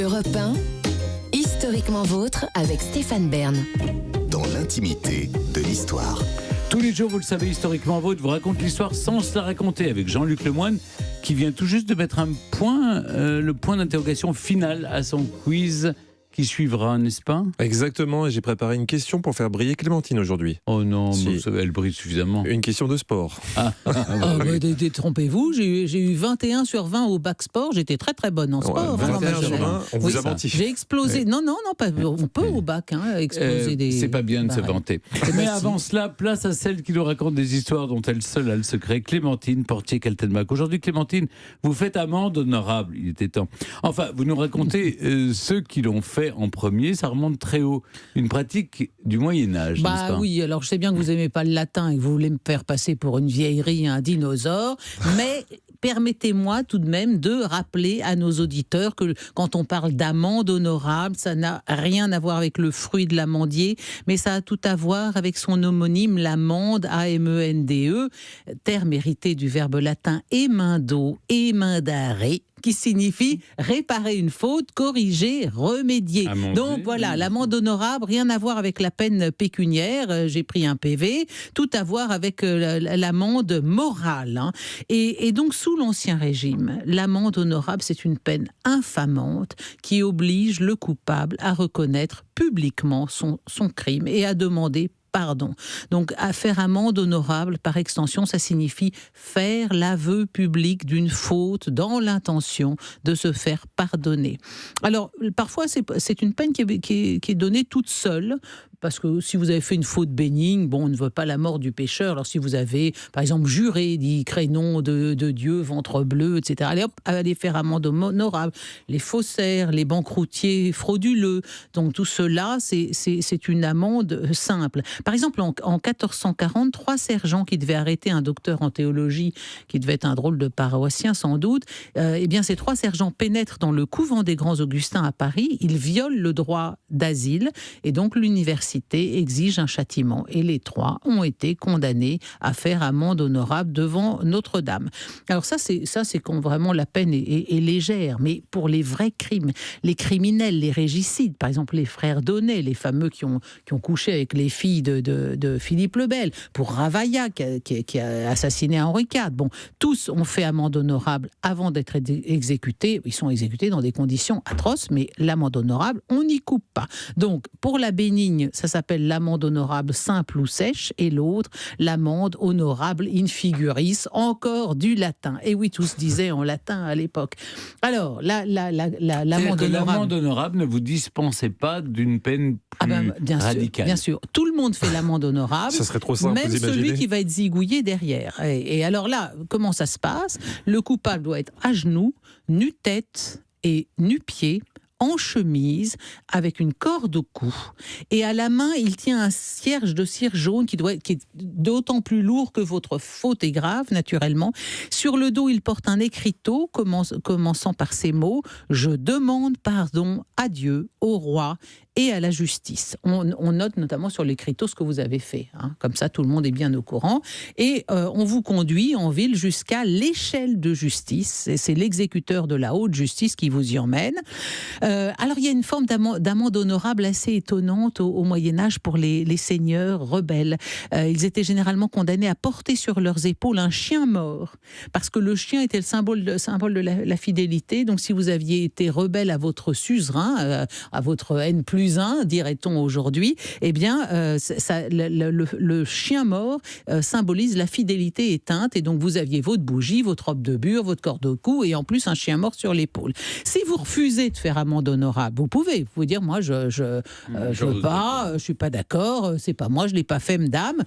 Europe 1, historiquement vôtre avec Stéphane Bern. Dans l'intimité de l'histoire. Tous les jours, vous le savez, historiquement vôtre vous raconte l'histoire sans se la raconter avec Jean-Luc Lemoyne qui vient tout juste de mettre un point, le point d'interrogation final à son quiz qui suivra, n'est-ce pas ? Exactement, et j'ai préparé une question pour faire briller Clémentine aujourd'hui. Oh non, Si. elle brille suffisamment. Une question de sport. Détrompez-vous, j'ai eu 21 sur 20 au bac sport, j'étais très très bonne en sport. 21 sur 20, on vous a menti. J'ai explosé, Ouais. non, pas, on peut au bac exploser des... C'est pas bien de se barèmes. vanter. Mais avant cela, place à celle qui nous raconte des histoires dont elle seule a le secret, Clémentine Portier-Kaltenbach. Aujourd'hui, Clémentine, vous faites amende honorable, il était temps. Enfin, vous nous racontez ceux qui l'ont fait en premier, ça remonte très haut. Une pratique du Moyen-Âge, n'est-ce pas ? Oui, alors je sais bien que vous n'aimez pas le latin et que vous voulez me faire passer pour une vieillerie, un dinosaure, mais permettez-moi tout de même de rappeler à nos auditeurs que quand on parle d'amende honorable, ça n'a rien à voir avec le fruit de l'amandier, mais ça a tout à voir avec son homonyme, l'amende, A-M-E-N-D-E, terme hérité du verbe latin emendo, emendare, qui signifie réparer une faute, corriger, remédier. Amender, Donc voilà, oui. l'amende honorable, rien à voir avec la peine pécuniaire, j'ai pris un PV, tout à voir avec l'amende morale. Hein. Et donc sous l'Ancien Régime, l'amende honorable, c'est une peine infamante qui oblige le coupable à reconnaître publiquement son crime et à demander pardon. Donc, à faire amende honorable, par extension, ça signifie faire l'aveu public d'une faute dans l'intention de se faire pardonner. Alors, parfois, c'est une peine qui est donnée toute seule, parce que si vous avez fait une faute bénigne, on ne veut pas la mort du pécheur. Alors, si vous avez, par exemple, juré, dit crénom de Dieu, ventre bleu, etc., allez hop, allez faire amende honorable. Les faussaires, les banqueroutiers frauduleux, donc tout cela, c'est une amende simple. Par exemple, en 1440, 3 sergents qui devaient arrêter un docteur en théologie, qui devait être un drôle de paroissien sans doute, eh bien ces 3 sergents pénètrent dans le couvent des Grands Augustins à Paris, ils violent le droit d'asile, et donc l'université exige un châtiment. Et les 3 ont été condamnés à faire amende honorable devant Notre-Dame. Alors ça, c'est quand vraiment la peine est légère, mais pour les vrais crimes, les criminels, les régicides, par exemple les frères Donnet, les fameux qui ont couché avec les filles de Philippe le Bel, pour Ravaillac qui a assassiné Henri IV. Tous ont fait amende honorable avant d'être exécutés. Ils sont exécutés dans des conditions atroces, mais l'amende honorable, on n'y coupe pas. Donc, pour la bénigne, ça s'appelle l'amende honorable simple ou sèche, et l'autre, l'amende honorable in figuris, encore du latin. Et oui, tout se disait en latin à l'époque. Alors, l'amende honorable ne vous dispensait pas d'une peine plus radicale. Bien sûr. Tout le monde fait l'amende honorable. Ça serait trop simple, même vous imaginez ? celui qui va être zigouillé derrière. Et alors là, comment ça se passe ? Le coupable doit être à genoux, nu-tête et nu-pied, en chemise, avec une corde au cou. Et à la main, il tient un cierge de cire jaune qui est d'autant plus lourd que votre faute est grave, naturellement. Sur le dos, il porte un écriteau commençant par ces mots « Je demande pardon à Dieu, au roi et à la justice ». On note notamment sur l'écriteau ce que vous avez fait. Hein. Comme ça, tout le monde est bien au courant. Et on vous conduit en ville jusqu'à l'échelle de justice. C'est l'exécuteur de la haute justice qui vous y emmène. Alors, il y a une forme d'amende honorable assez étonnante au Moyen-Âge pour les seigneurs rebelles. Ils étaient généralement condamnés à porter sur leurs épaules un chien mort, parce que le chien était le symbole de la fidélité. Donc, si vous aviez été rebelle à votre suzerain, à votre N+1, dirait-on aujourd'hui, eh bien, le chien mort symbolise la fidélité éteinte, et donc vous aviez votre bougie, votre robe de bure, votre corde au cou, et en plus un chien mort sur l'épaule. Si vous refusez de faire amende honorable, vous pouvez dire moi je veux pas, je suis pas d'accord, c'est pas moi, je l'ai pas fait, madame.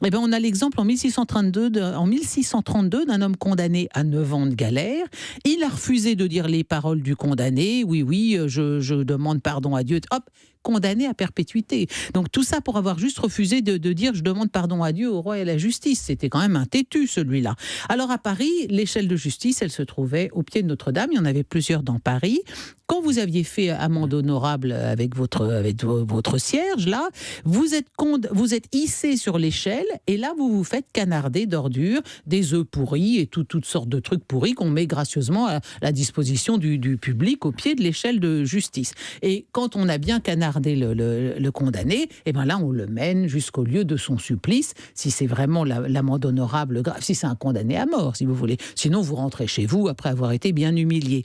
Eh bien, on a l'exemple en 1632 d'un homme condamné à 9 ans de galère. Il a refusé de dire les paroles du condamné. Oui, je demande pardon à Dieu. Hop, condamné à perpétuité. Donc tout ça pour avoir juste refusé de dire je demande pardon à Dieu, au roi et à la justice. C'était quand même un têtu celui-là. Alors à Paris, l'échelle de justice, elle se trouvait au pied de Notre-Dame. Il y en avait plusieurs dans Paris. Quand vous aviez fait amende honorable avec votre cierge, là, vous êtes hissé sur l'échelle et là, vous vous faites canarder d'ordures, des œufs pourris et toutes sortes de trucs pourris qu'on met gracieusement à la disposition du public au pied de l'échelle de justice. Et quand on a bien canardé le condamné, et ben là, on le mène jusqu'au lieu de son supplice, si c'est vraiment l'amende honorable grave, si c'est un condamné à mort, si vous voulez. Sinon, vous rentrez chez vous après avoir été bien humilié.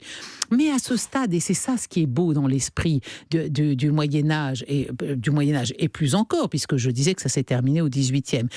Mais à ce stade, et c'est ça ce qui est beau dans l'esprit du Moyen-Âge, et plus encore, puisque je disais que ça s'est terminé au XVIIIe,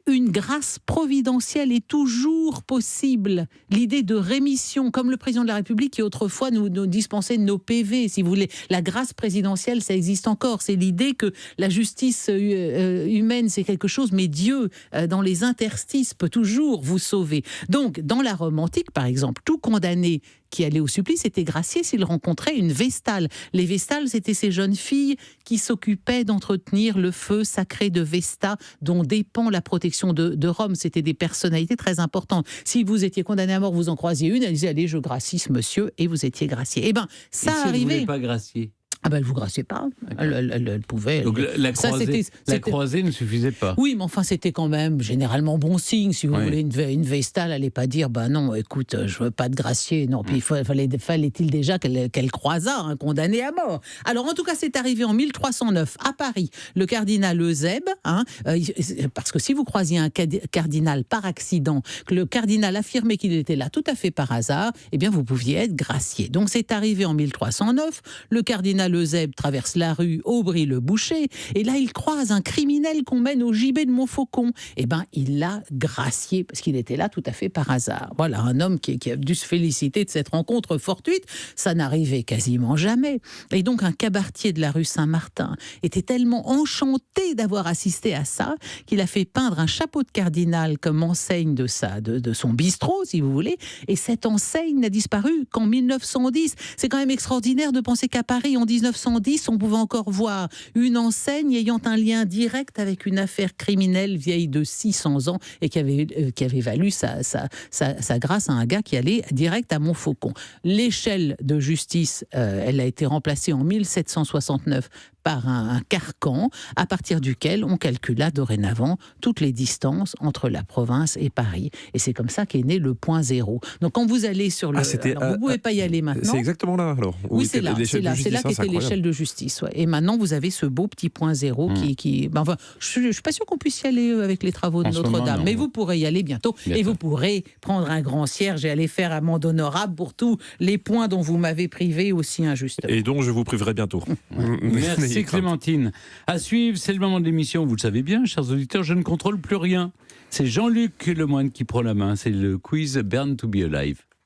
une grâce providentielle est toujours possible. L'idée de rémission, comme le président de la République qui autrefois nous dispensait nos PV, si vous voulez. La grâce présidentielle, ça existe encore. C'est l'idée que la justice humaine, c'est quelque chose, mais Dieu, dans les interstices, peut toujours vous sauver. Donc, dans la Rome antique, par exemple, tout condamné qui allait au supplice était gracié s'il rencontrait une vestale. Les vestales, c'était ces jeunes filles qui s'occupaient d'entretenir le feu sacré de Vesta, dont dépend la protection de Rome. C'était des personnalités très importantes. Si vous étiez condamné à mort, vous en croisiez une, elle disait « Allez, je gracie ce monsieur » et vous étiez gracié. Eh bien, ça arrivait. Elle ne voulait pas gracier. Ah ben, elle ne vous graciait pas. Elle pouvait. Donc la croisée ne suffisait pas. Oui, mais enfin, c'était quand même généralement bon signe. Si vous voulez, une vestale n'allait pas dire bah non, écoute, je ne veux pas te gracier. Non, puis fallait-il déjà qu'elle croisât un condamné à mort. Alors, en tout cas, c'est arrivé en 1309 à Paris. Le cardinal Eusèbe, parce que si vous croisiez un cardinal par accident, que le cardinal affirmait qu'il était là tout à fait par hasard, eh bien, vous pouviez être gracié. Donc, c'est arrivé en 1309. Le cardinal Eusèbe traverse la rue Aubry-le-Boucher et là il croise un criminel qu'on mène au gibet de Montfaucon. Eh bien il l'a gracié parce qu'il était là tout à fait par hasard. Voilà un homme qui a dû se féliciter de cette rencontre fortuite. Ça n'arrivait quasiment jamais. Et donc un cabaretier de la rue Saint-Martin était tellement enchanté d'avoir assisté à ça qu'il a fait peindre un chapeau de cardinal comme enseigne de son bistrot, si vous voulez. Et cette enseigne n'a disparu qu'en 1910. C'est quand même extraordinaire de penser qu'à Paris, en 1910, on pouvait encore voir une enseigne ayant un lien direct avec une affaire criminelle vieille de 600 ans et qui avait valu sa grâce à un gars qui allait direct à Montfaucon. L'échelle de justice, elle a été remplacée en 1769 par un carcan à partir duquel on calcula dorénavant toutes les distances entre la province et Paris. Et c'est comme ça qu'est né le point zéro. Donc quand vous allez sur le... vous ne pouvez pas y aller maintenant. C'est exactement là alors. Oui, c'est là qu'était l'échelle de justice. Ouais. Et maintenant, vous avez ce beau petit point zéro qui... enfin, je ne suis pas sûr qu'on puisse y aller avec les travaux de Notre-Dame, mais vous pourrez y aller bientôt. Et vous pourrez prendre un grand cierge et aller faire amende honorable pour tous les points dont vous m'avez privé aussi injustement. Et dont je vous priverai bientôt. Merci Clémentine. À suivre, c'est le moment de l'émission. Vous le savez bien, chers auditeurs, je ne contrôle plus rien. C'est Jean-Luc Lemoine qui prend la main. C'est le quiz Born to be Alive.